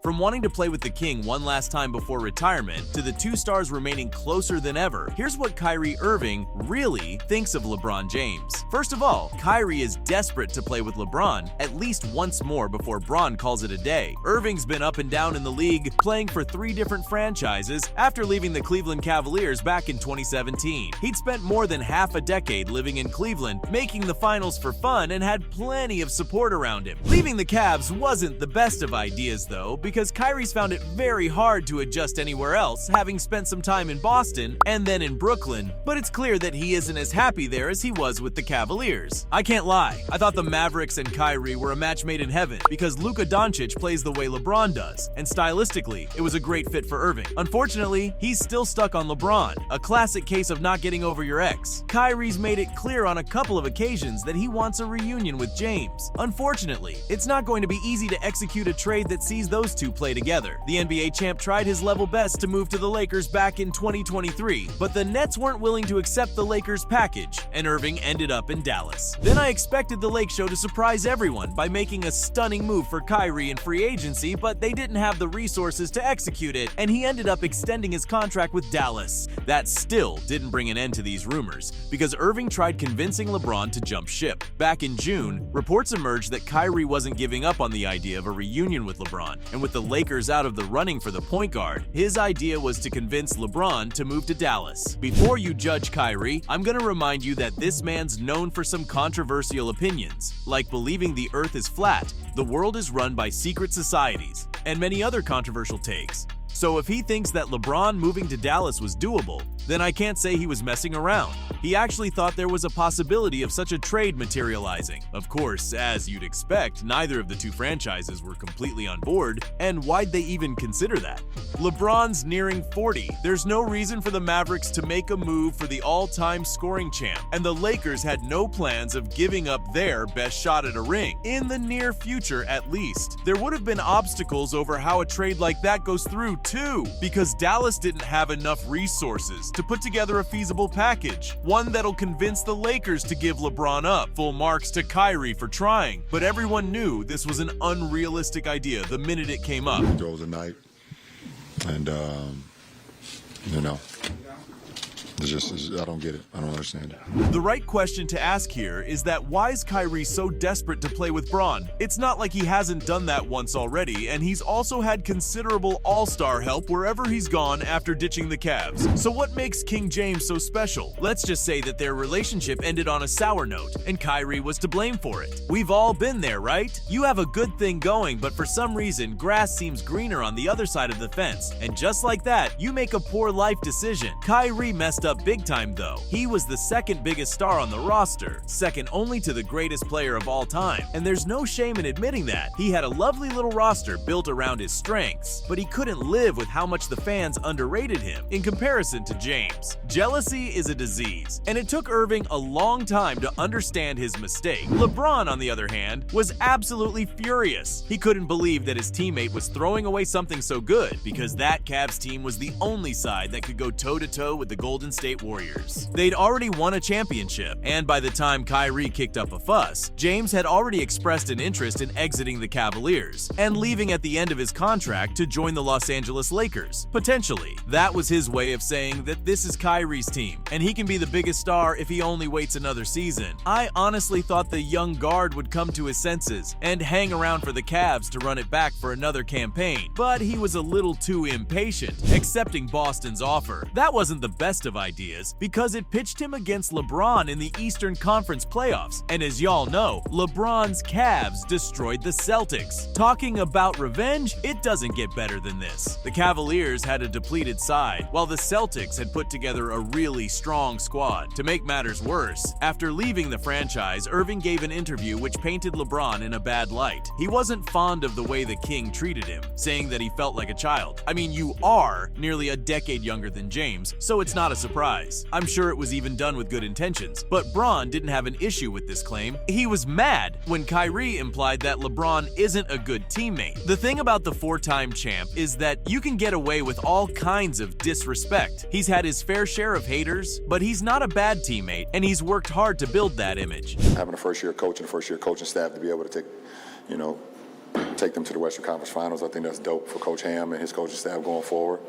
From wanting to play with the King one last time before retirement to the two stars remaining closer than ever, here's what Kyrie Irving really thinks of LeBron James. First of all, Kyrie is desperate to play with LeBron at least once more before Bron calls it a day. Irving's been up and down in the league, playing for 3 different franchises after leaving the Cleveland Cavaliers back in 2017. He'd spent more than half a decade living in Cleveland, making the finals for fun, and had plenty of support around him. Leaving the Cavs wasn't the best of ideas though, because Kyrie's found it very hard to adjust anywhere else, having spent some time in Boston and then in Brooklyn, but it's clear that he isn't as happy there as he was with the Cavaliers. I can't lie, I thought the Mavericks and Kyrie were a match made in heaven because Luka Doncic plays the way LeBron does, and stylistically, it was a great fit for Irving. Unfortunately, he's still stuck on LeBron, a classic case of not getting over your ex. Kyrie's made it clear on a couple of occasions that he wants a reunion with James. Unfortunately, it's not going to be easy to execute a trade that sees those two play together. The NBA champ tried his level best to move to the Lakers back in 2023, but the Nets weren't willing to accept the Lakers package, and Irving ended up in Dallas. Then I expected the Lake Show to surprise everyone by making a stunning move for Kyrie in free agency, but they didn't have the resources to execute it, and he ended up extending his contract with Dallas. That still didn't bring an end to these rumors, because Irving tried convincing LeBron to jump ship. Back in June, reports emerged that Kyrie wasn't giving up on the idea of a reunion with LeBron, and with the Lakers out of the running for the point guard, his idea was to convince LeBron to move to Dallas. Before you judge Kyrie, I'm gonna remind you that this man's known for some controversial opinions, like believing the earth is flat, the world is run by secret societies, and many other controversial takes. So if he thinks that LeBron moving to Dallas was doable, then I can't say he was messing around. He actually thought there was a possibility of such a trade materializing. Of course, as you'd expect, neither of the two franchises were completely on board, and why'd they even consider that? LeBron's nearing 40. There's no reason for the Mavericks to make a move for the all-time scoring champ, and the Lakers had no plans of giving up their best shot at a ring, in the near future at least. There would have been obstacles over how a trade like that goes through too, because Dallas didn't have enough resources to put together a feasible package, one that'll convince the Lakers to give LeBron up. Full marks to Kyrie for trying, but everyone knew this was an unrealistic idea the minute it came up. There was a night, and you know, I don't get it. I don't understand it. The right question to ask here is that why is Kyrie so desperate to play with Bron? It's not like he hasn't done that once already, and he's also had considerable all-star help wherever he's gone after ditching the Cavs. So what makes King James so special? Let's just say that their relationship ended on a sour note, and Kyrie was to blame for it. We've all been there, right? You have a good thing going, but for some reason, grass seems greener on the other side of the fence, and just like that, you make a poor life decision. Kyrie messed up big time though. He was the second biggest star on the roster, second only to the greatest player of all time, and there's no shame in admitting that. He had a lovely little roster built around his strengths, but he couldn't live with how much the fans underrated him in comparison to James. Jealousy is a disease, and it took Irving a long time to understand his mistake. LeBron, on the other hand, was absolutely furious. He couldn't believe that his teammate was throwing away something so good, because that Cavs team was the only side that could go toe-to-toe with the Golden State Warriors. They'd already won a championship, and by the time Kyrie kicked up a fuss, James had already expressed an interest in exiting the Cavaliers and leaving at the end of his contract to join the Los Angeles Lakers. Potentially, that was his way of saying that this is Kyrie's team, and he can be the biggest star if he only waits another season. I honestly thought the young guard would come to his senses and hang around for the Cavs to run it back for another campaign, but he was a little too impatient, accepting Boston's offer. That wasn't the best of ideas, because it pitched him against LeBron in the Eastern Conference playoffs, and as y'all know, LeBron's Cavs destroyed the Celtics. Talking about revenge, it doesn't get better than this. The Cavaliers had a depleted side, while the Celtics had put together a really strong squad. To make matters worse, after leaving the franchise, Irving gave an interview which painted LeBron in a bad light. He wasn't fond of the way the King treated him, saying that he felt like a child. I mean, you are nearly a decade younger than James, so it's not a surprise. I'm sure it was even done with good intentions, but Bron didn't have an issue with this claim. He was mad when Kyrie implied that LeBron isn't a good teammate. The thing about the 4-time champ is that you can get away with all kinds of disrespect. He's had his fair share of haters, but he's not a bad teammate, and he's worked hard to build that image. Having a first-year coach and a first-year coaching staff to be able to take take them to the Western Conference Finals. I think that's dope for Coach Ham and his coaching staff going forward.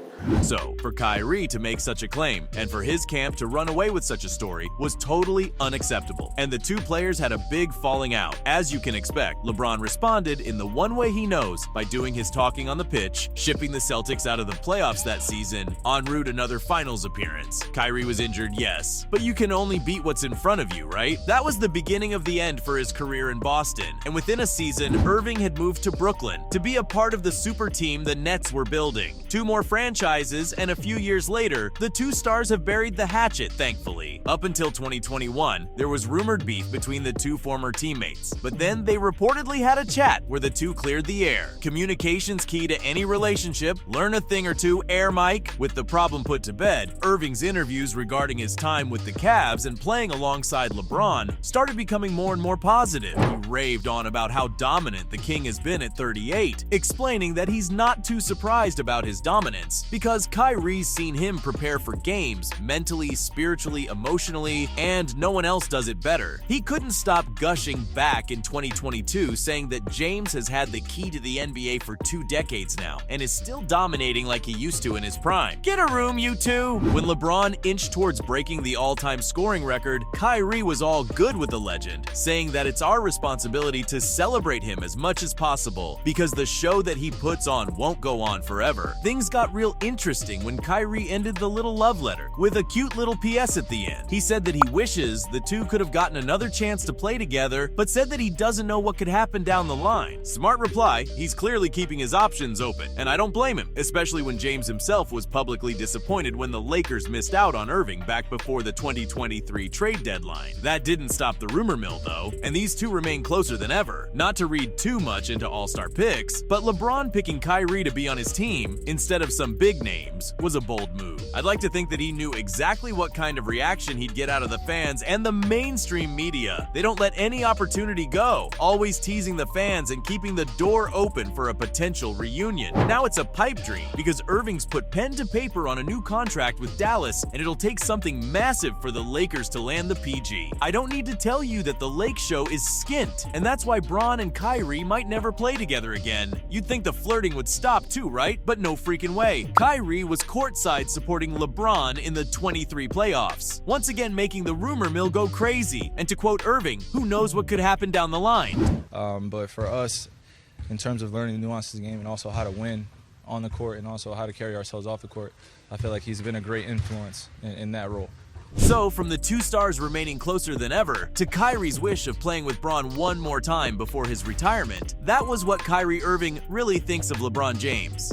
So, for Kyrie to make such a claim and for his camp to run away with such a story was totally unacceptable. And the two players had a big falling out. As you can expect, LeBron responded in the one way he knows by doing his talking on the pitch, shipping the Celtics out of the playoffs that season, en route another finals appearance. Kyrie was injured, yes, but you can only beat what's in front of you, right? That was the beginning of the end for his career in Boston, and within a season, Irving had moved to Brooklyn to be a part of the super team the Nets were building. Two more franchises, and a few years later, the two stars have buried the hatchet, thankfully. Up until 2021, there was rumored beef between the two former teammates, but then they reportedly had a chat where the two cleared the air. Communication's key to any relationship. Learn a thing or two, Air Mike. With the problem put to bed, Irving's interviews regarding his time with the Cavs and playing alongside LeBron started becoming more and more positive. He raved on about how dominant the King has been at 38, explaining that he's not too surprised about his dominance because Kyrie's seen him prepare for games mentally, spiritually, emotionally, and no one else does it better. He couldn't stop gushing back in 2022, saying that James has had the key to the NBA for 2 decades now and is still dominating like he used to in his prime. Get a room, you two! When LeBron inched towards breaking the all-time scoring record, Kyrie was all good with the legend, saying that it's our responsibility to celebrate him as much as possible because the show that he puts on won't go on forever. Things got real interesting when Kyrie ended the little love letter with a cute little PS at the end. He said that he wishes the two could have gotten another chance to play together, but said that he doesn't know what could happen down the line. Smart reply, he's clearly keeping his options open, and I don't blame him, especially when James himself was publicly disappointed when the Lakers missed out on Irving back before the 2023 trade deadline. That didn't stop the rumor mill though, and these two remain closer than ever. Not to read too much into all-star picks, but LeBron picking Kyrie to be on his team instead of some big names was a bold move. I'd like to think that he knew exactly what kind of reaction he'd get out of the fans and the mainstream media. They don't let any opportunity go, always teasing the fans and keeping the door open for a potential reunion. Now it's a pipe dream because Irving's put pen to paper on a new contract with Dallas, and it'll take something massive for the Lakers to land the PG. I don't need to tell you that the Lake Show is skint, and that's why Bron and Kyrie might never play together again. You'd think the flirting would stop too, right? But no freaking way. Kyrie was courtside supporting LeBron in the 23 playoffs, once again making the rumor mill go crazy. And to quote Irving, who knows what could happen down the line? But for us, in terms of learning the nuances of the game and also how to win on the court and also how to carry ourselves off the court, I feel like he's been a great influence in that role. So, from the two stars remaining closer than ever to Kyrie's wish of playing with Bron one more time before his retirement, that was what Kyrie Irving really thinks of LeBron James.